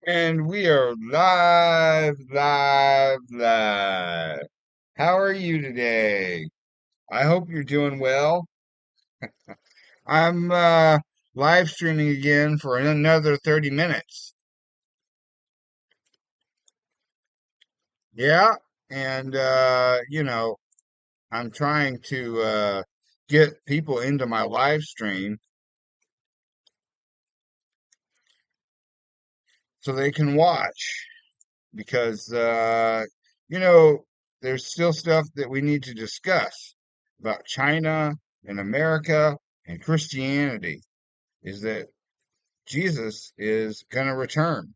And we are live, live, live. How are you today? I hope you're doing well. I'm live streaming again for another 30 minutes. Yeah, and I'm trying to get people into my live stream so they can watch because you know, there's still stuff that we need to discuss about China and America and Christianity. Is that Jesus is gonna return.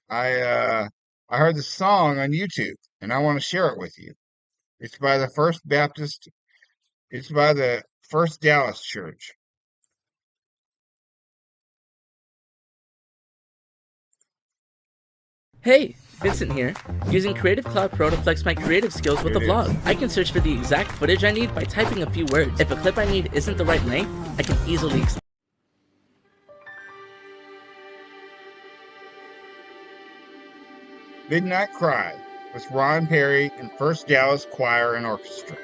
I uh I heard the song on YouTube and I want to share it with you. It's by the First Baptist, it's by the First Dallas Church. Hey, Vincent here. Using Creative Cloud Pro to flex my creative skills with a It vlog. is. I can search for the exact footage I need by typing a few words. If a clip I need isn't the right length, I can easily Midnight Cry with Ron Perry and First Dallas Choir and Orchestra.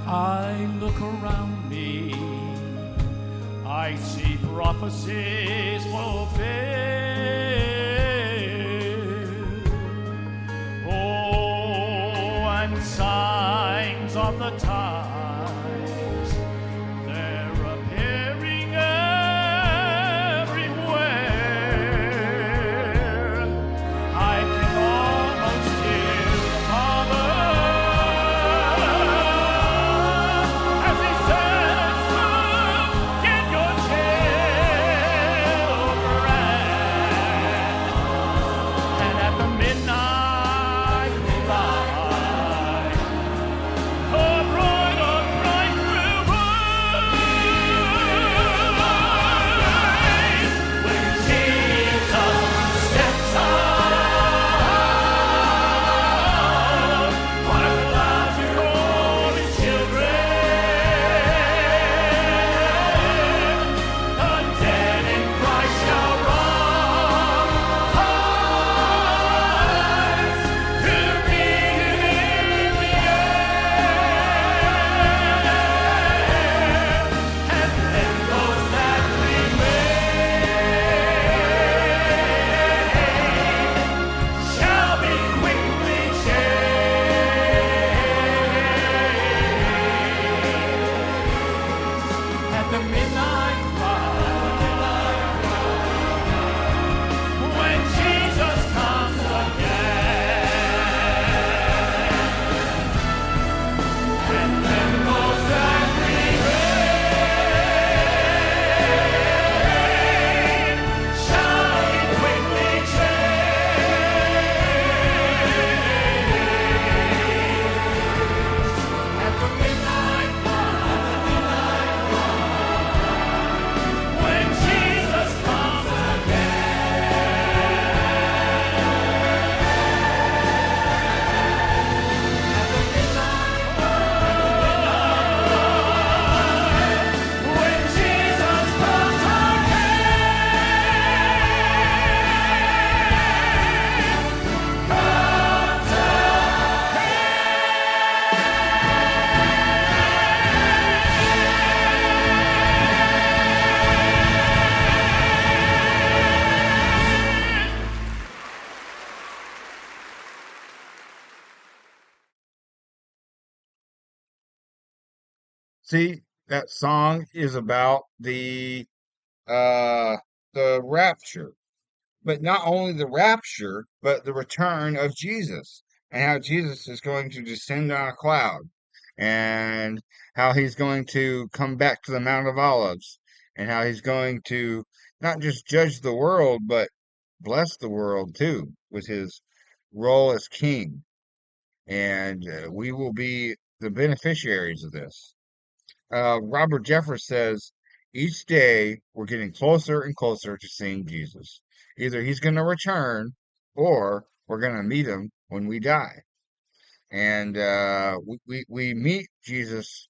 I look around me, I see prophecies fulfilled. Oh, and signs of the times, they're appearing everywhere. I can almost hear the Father as he says, "Son, get your children." And at the midnight light, a bright See, that song is about uh the rapture, but not only the rapture, but the return of Jesus and how Jesus is going to descend on a cloud and how he's going to come back to the Mount of Olives and how he's going to not just judge the world, but bless the world too with his role as king. And we will be the beneficiaries of this. Robert Jeffress says, each day we're getting closer and closer to seeing Jesus. Either he's going to return or we're going to meet him when we die. And we meet Jesus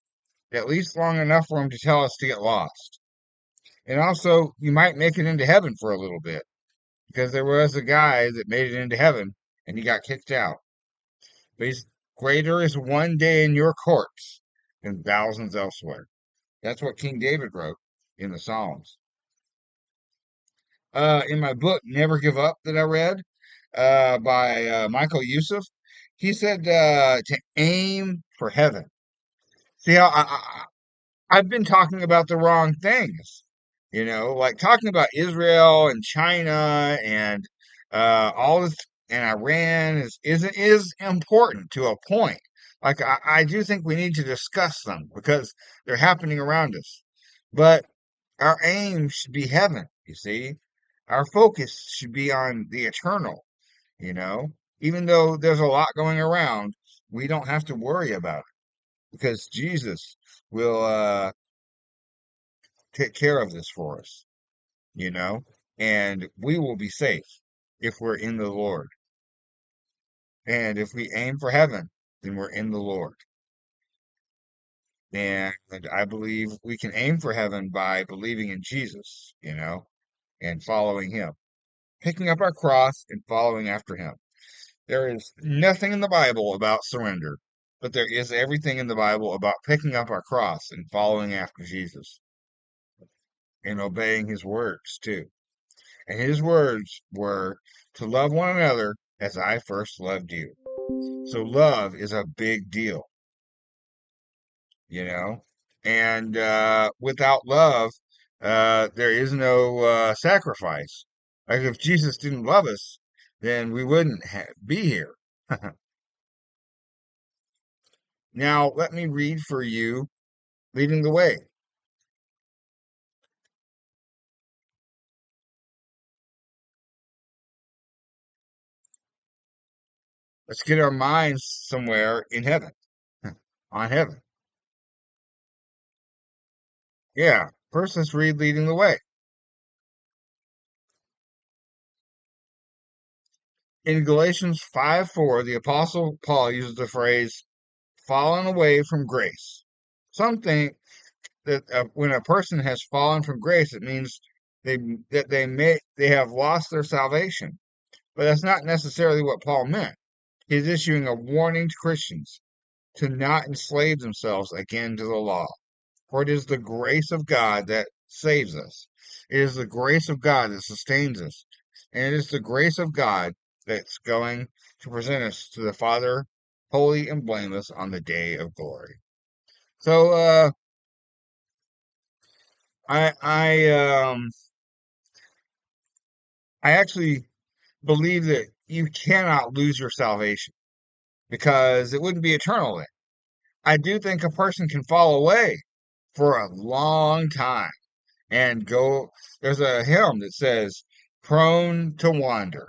at least long enough for him to tell us to get lost. And also, you might make it into heaven for a little bit because there was a guy that made it into heaven and he got kicked out. But he's greater is one day in your courts than thousands elsewhere. That's what King David wrote in the Psalms. In my book, Never Give Up, that I read by Michael Yusuf, he said to aim for heaven. See how I've been talking about the wrong things, like talking about Israel and China and all this and Iran is important to a point. Like I do think we need to discuss them because they're happening around us. But our aim should be heaven, you see. Our focus should be on the eternal, you know. Even though there's a lot going around, we don't have to worry about it because Jesus will take care of this for us, you know, and we will be safe if we're in the Lord. And if we aim for heaven, then we're in the Lord. And I believe we can aim for heaven by believing in Jesus, and following him, picking up our cross and following after him. There is nothing in the Bible about surrender, but there is everything in the Bible about picking up our cross and following after Jesus and obeying his words too. And his words were to love one another as I first loved you. So love is a big deal, you know? And without love, there is no sacrifice. Like if Jesus didn't love us, then we wouldn't be here. Now, let me read for you Leading the Way. Let's get our minds somewhere in heaven, on heaven. Yeah, first let's read Leading the Way. In Galatians 5:4, the Apostle Paul uses the phrase fallen away from grace. Some think that when a person has fallen from grace, it means they that they have lost their salvation. But that's not necessarily what Paul meant. He's issuing a warning to Christians to not enslave themselves again to the law. For it is the grace of God that saves us. It is the grace of God that sustains us. And it is the grace of God that's going to present us to the Father, holy and blameless on the day of glory. So I I I actually believe that you cannot lose your salvation because it wouldn't be eternal then. I do think a person can fall away for a long time and go. There's a hymn that says, prone to wander,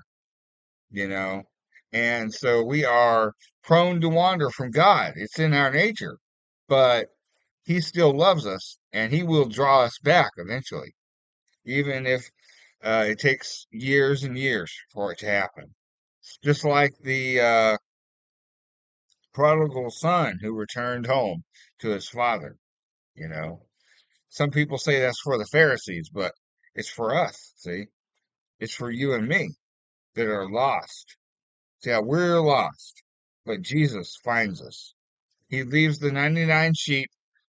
you know, and so we are prone to wander from God. It's in our nature, but He still loves us and He will draw us back eventually, even if it takes years and years for it to happen. Just like the prodigal son who returned home to his father, you know. Some people say that's for the Pharisees, but it's for us, see? It's for you and me that are lost. See how we're lost, but Jesus finds us. He leaves the 99 sheep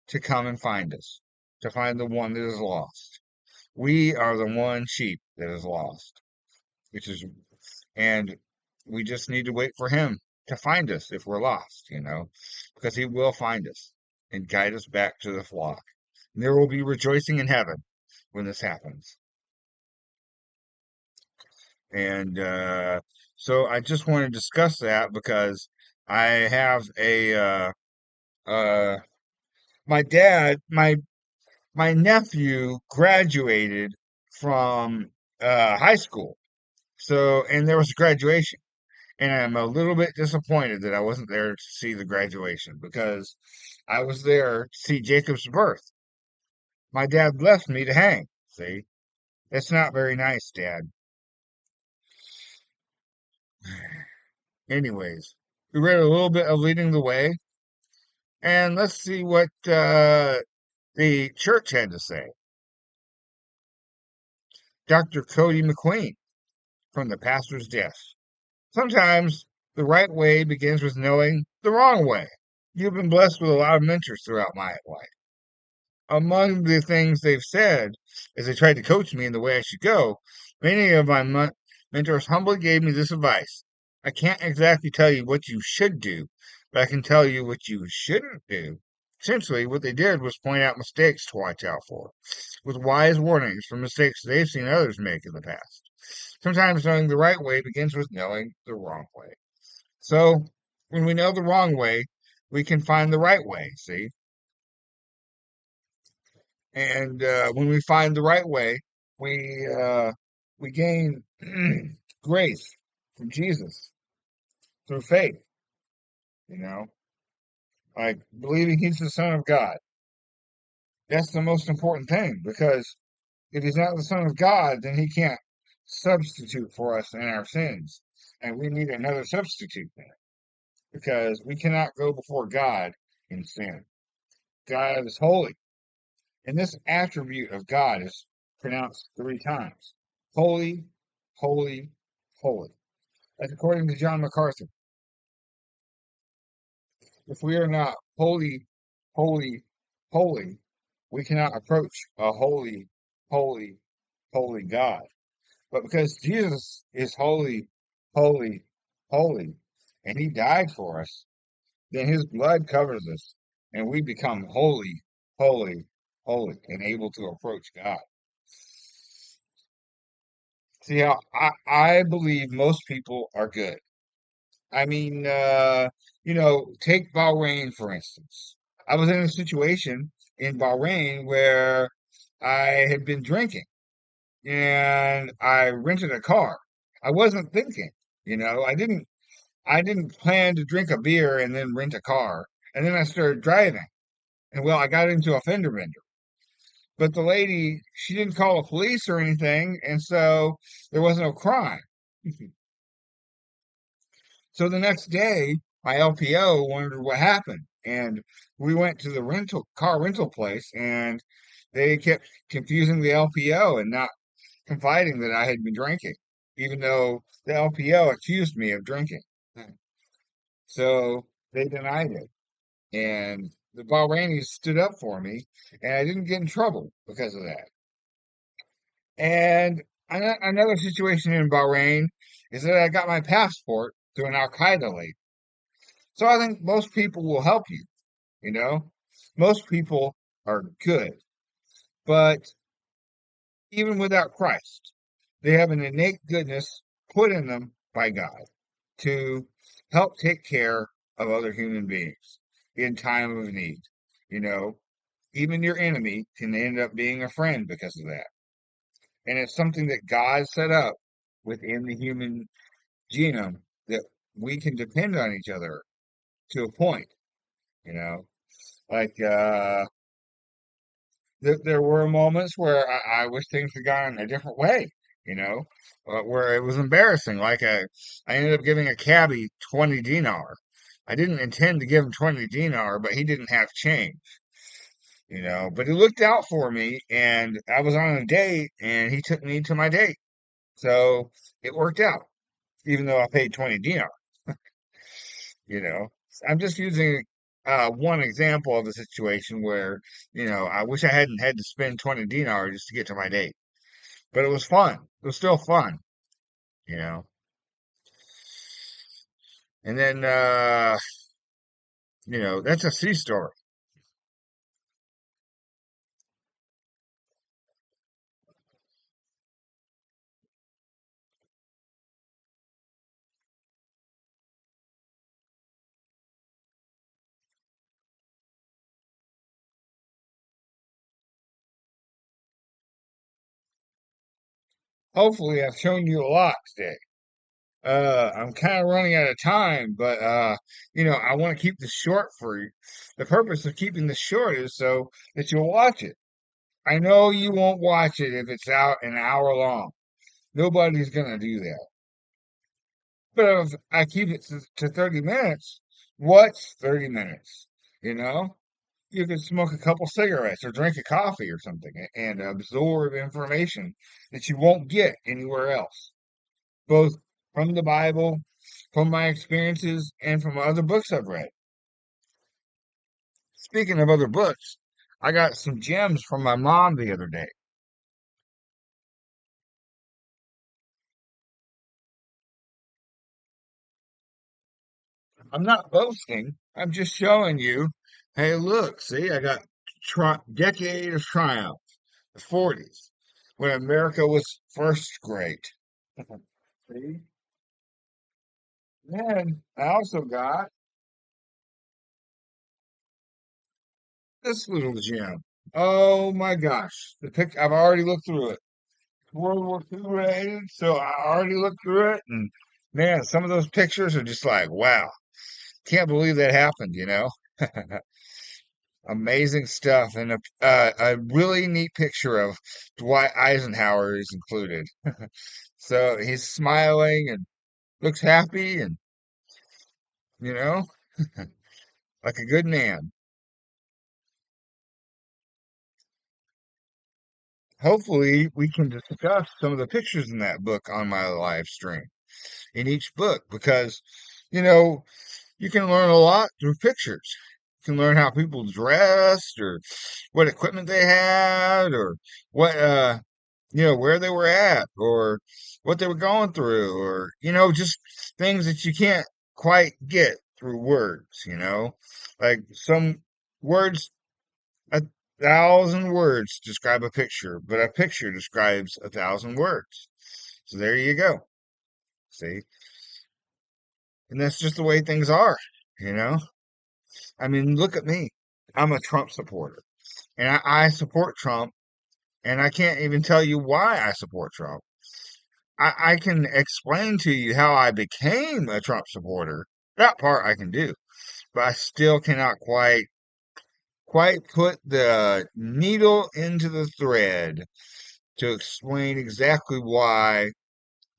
to come and find us, to find the one that is lost. We are the one sheep that is lost, which is, and we just need to wait for him to find us if we're lost, because he will find us. and guide us back to the flock. And there will be rejoicing in heaven when this happens. And so I just want to discuss that because I have uh, my dad, my nephew graduated from high school. So, and there was a graduation. And I'm a little bit disappointed that I wasn't there to see the graduation because I was there to see Jacob's birth. My dad left me to hang. See, that's not very nice, Dad. Anyways, we read a little bit of Leading the Way, and let's see what the church had to say. Dr. Cody McQueen from the pastor's desk. Sometimes the right way begins with knowing the wrong way. You've been blessed with a lot of mentors throughout my life. Among the things they've said as they tried to coach me in the way I should go, many of my mentors humbly gave me this advice. I can't exactly tell you what you should do, but I can tell you what you shouldn't do. Essentially, what they did was point out mistakes to watch out for, with wise warnings for mistakes they've seen others make in the past. Sometimes knowing the right way begins with knowing the wrong way. So, when we know the wrong way, we can find the right way, see? And when we find the right way, we gain grace from Jesus through faith. You know, like believing He's the Son of God. That's the most important thing because if He's not the Son of God, then He can't substitute for us in our sins, and we need another substitute then because we cannot go before God in sin. God is holy, and this attribute of God is pronounced 3 times. Holy, holy, holy. That's according to John MacArthur. If we are not holy, holy, holy, we cannot approach a holy, holy, holy God. But because Jesus is holy, holy, holy, and He died for us, then His blood covers us, and we become holy, holy, holy, and able to approach God. See how I believe most people are good. I mean, take Bahrain, for instance. I was in a situation in Bahrain where I had been drinking and I rented a car. I wasn't thinking, I didn't plan to drink a beer and then rent a car. And then I started driving. And well, I got into a fender bender. But the lady, she didn't call the police or anything, and so there was no crime. So the next day, my LPO wondered what happened, and we went to the car rental place, and they kept confusing the LPO and not confiding that I had been drinking, even though the LPO accused me of drinking. So they denied it, and the Bahrainis stood up for me, and I didn't get in trouble because of that. And another situation in Bahrain is that I got my passport through an Al Qaeda lady. So I think most people will help you, you know? Most people are good, but even without Christ, they have an innate goodness put in them by God to help take care of other human beings in time of need. You know, even your enemy can end up being a friend because of that. And it's something that God set up within the human genome that we can depend on each other to a point, you know? Like, there were moments where I wish things had gone a different way, where it was embarrassing. Like, I ended up giving a cabbie 20 dinar. I didn't intend to give him 20 dinar, but he didn't have change, but he looked out for me, and I was on a date, and he took me to my date. So it worked out, even though I paid 20 dinar, you know. I'm just using one example of a situation where, I wish I hadn't had to spend 20 dinar just to get to my date. But it was fun. It was still fun, you know. And then, that's a sea story. Hopefully, I've shown you a lot today. I'm kind of running out of time, but I want to keep this short for you. The purpose of keeping this short is so that you'll watch it. I know you won't watch it if it's out an hour long. Nobody's gonna do that. But if I keep it to 30 minutes, what's 30 minutes? You know, you could smoke a couple cigarettes or drink a coffee or something and absorb information that you won't get anywhere else, both from the Bible, from my experiences, and from other books I've read. Speaking of other books, I got some gems from my mom the other day. I'm not boasting. I'm just showing you. Hey, look, see, I got decade of triumph, the 40s, when America was first great. See? Then I also got this little gem. Oh my gosh. I've already looked through it. World War II related, so I already looked through it, and man, some of those pictures are just like, wow, can't believe that happened. Amazing stuff, and a really neat picture of Dwight Eisenhower is included. So he's smiling and looks happy, and you know, like a good man. Hopefully, we can discuss some of the pictures in that book on my live stream in each book because, you know, you can learn a lot through pictures. You can learn how people dressed or what equipment they had or what where they were at or what they were going through or just things that you can't quite get through words. Like some words, 1,000 words describe a picture, but a picture describes 1,000 words. So there you go. See? And that's just the way things are, you know? I mean, look at me. I'm a Trump supporter, and I support Trump, and I can't even tell you why I support Trump. I can explain to you how I became a Trump supporter. That part I can do, but I still cannot quite put the needle into the thread to explain exactly why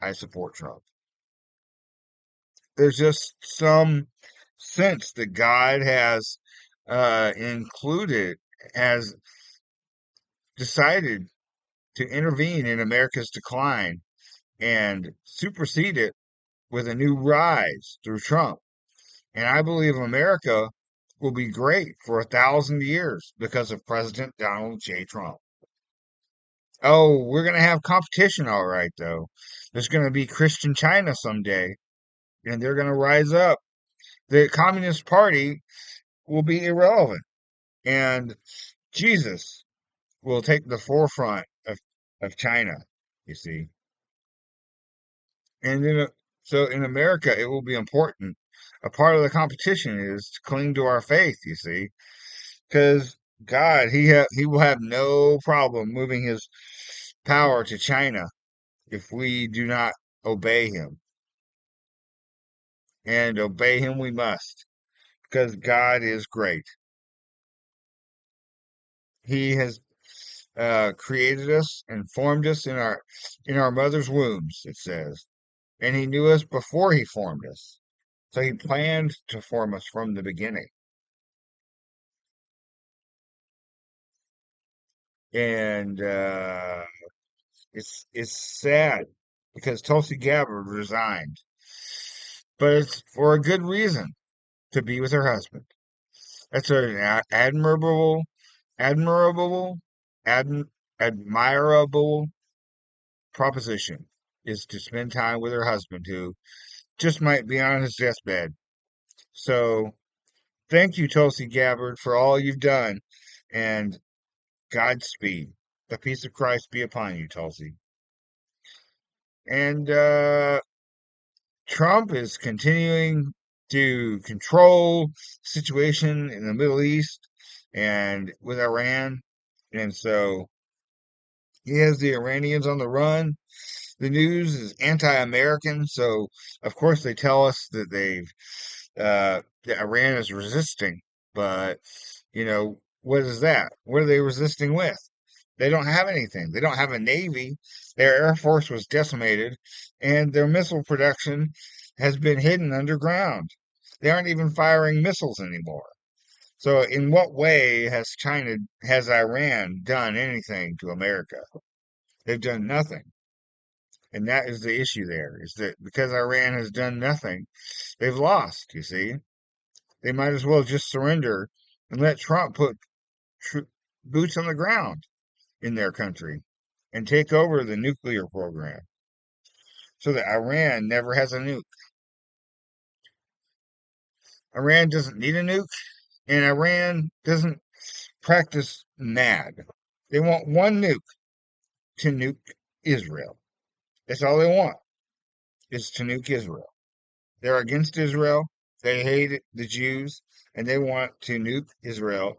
I support Trump. There's just some sense that God has included, has decided to intervene in America's decline and supersede it with a new rise through Trump. And I believe America will be great for 1,000 years because of President Donald J. Trump. Oh, we're going to have competition, all right, though. There's going to be Christian China someday, and they're going to rise up. The Communist Party will be irrelevant, and Jesus will take the forefront of China, you see. And so in America, it will be important. A part of the competition is to cling to our faith, you see, because God, he will have no problem moving his power to China if we do not obey him. And obey him we must, because God is great. He has created us and formed us in our mother's wombs, it says. And he knew us before he formed us. So he planned to form us from the beginning. And it's sad because Tulsi Gabbard resigned, but it's for a good reason, to be with her husband. That's an admirable, ad, admirable proposition is to spend time with her husband who just might be on his deathbed. So thank you, Tulsi Gabbard, for all you've done, and Godspeed. The peace of Christ be upon you, Tulsi. And Trump is continuing to control the situation in the Middle East and with Iran. And so he has the Iranians on the run. The news is anti-American, so of course they tell us that that Iran is resisting. But what is that? What are they resisting with? They don't have anything. They don't have a navy. Their air force was decimated, and their missile production has been hidden underground. They aren't even firing missiles anymore. So, in what way has Iran done anything to America? They've done nothing. And that is the issue there, is that because Iran has done nothing, they've lost, you see. They might as well just surrender and let Trump put boots on the ground in their country and take over the nuclear program so that Iran never has a nuke. Iran doesn't need a nuke, and Iran doesn't practice mad. They want one nuke to nuke Israel. That's all they want, is to nuke Israel. They're against Israel. They hate the Jews, and they want to nuke Israel.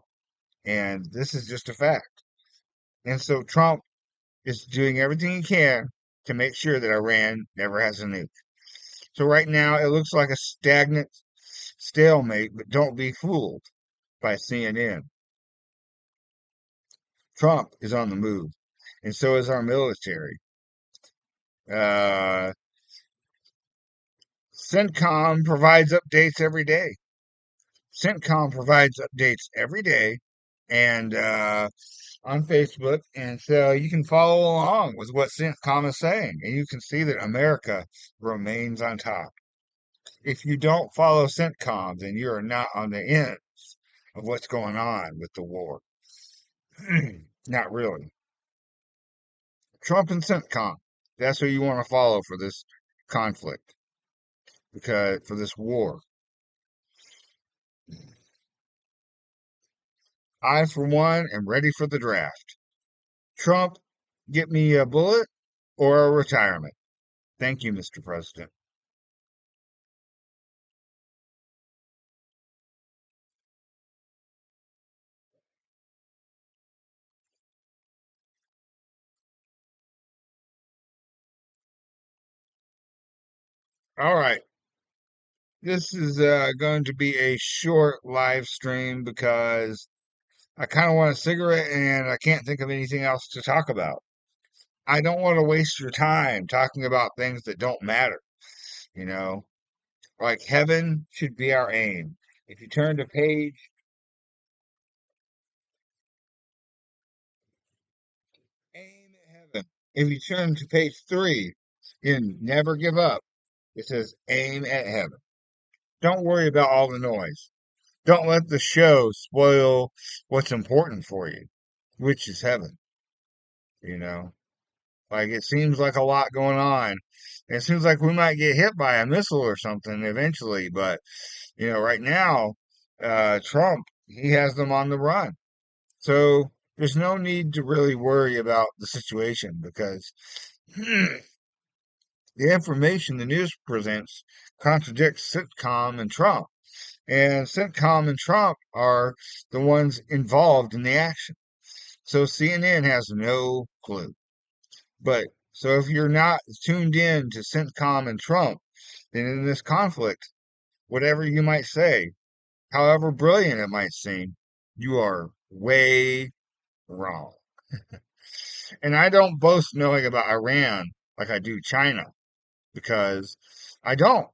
And this is just a fact. And so Trump is doing everything he can to make sure that Iran never has a nuke. So right now it looks like a stagnant stalemate, but don't be fooled by CNN. Trump is on the move, and so is our military. Uh, CENTCOM provides updates every day. CENTCOM provides updates every day, and on Facebook, and so you can follow along with what CENTCOM is saying, and you can see that America remains on top. If you don't follow CENTCOM, then you are not on the end of what's going on with the war. Not really. Trump and CENTCOM. That's who you want to follow for this conflict, because for this war. I, for one, am ready for the draft. Trump, get me a bullet or a retirement. Thank you, Mr. President. All right. This is going to be a short live stream because I kind of want a cigarette and I can't think of anything else to talk about. I don't want to waste your time talking about things that don't matter, you know? Like heaven should be our aim. If you turn to aim at heaven. If you turn to page 3 in Never Give Up, it says aim at heaven. Don't worry about all the noise. Don't let the show spoil what's important for you, which is heaven, you know? Like it seems like a lot going on. It seems like we might get hit by a missile or something eventually, but right now, Trump, he has them on the run. So there's no need to really worry about the situation because the information the news presents contradicts CENTCOM and Trump. And CENTCOM and Trump are the ones involved in the action. So CNN has no clue. But so if you're not tuned in to CENTCOM and Trump, then in this conflict, whatever you might say, however brilliant it might seem, you are way wrong. And I don't boast knowing about Iran like I do China, because I don't.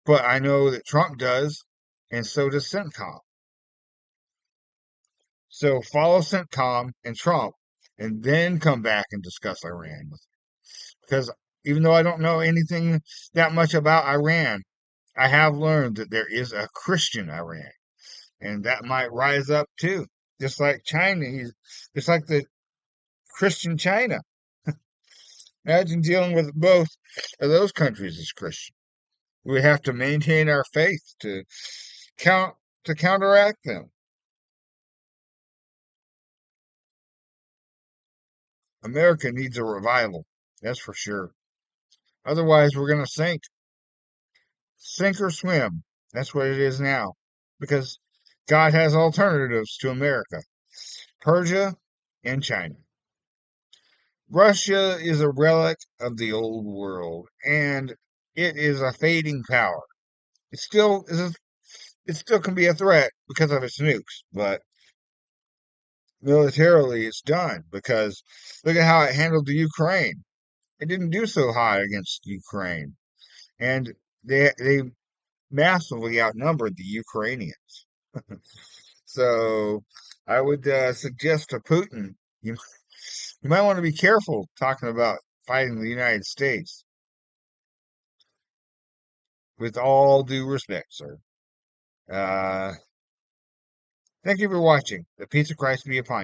But I know that Trump does, and so does CENTCOM. So follow CENTCOM and Trump, and then come back and discuss Iran with me. Because even though I don't know anything that much about Iran, I have learned that there is a Christian Iran, and that might rise up too. Just like China, just like the Christian China. Imagine dealing with both of those countries as Christian. We have to maintain our faith count to counteract them. America needs a revival, that's for sure. Otherwise, we're going to sink or swim. That's what it is now, because God has alternatives to America: Persia and China. Russia is a relic of the old world, and it is a fading power. It still can be a threat because of its nukes, but militarily it's done because look at how it handled the Ukraine. It didn't do so hot against Ukraine, and they massively outnumbered the Ukrainians. So I would suggest to Putin, you might want to be careful talking about fighting the United States. With all due respect, sir. Uh, thank you for watching. The peace of Christ be upon you.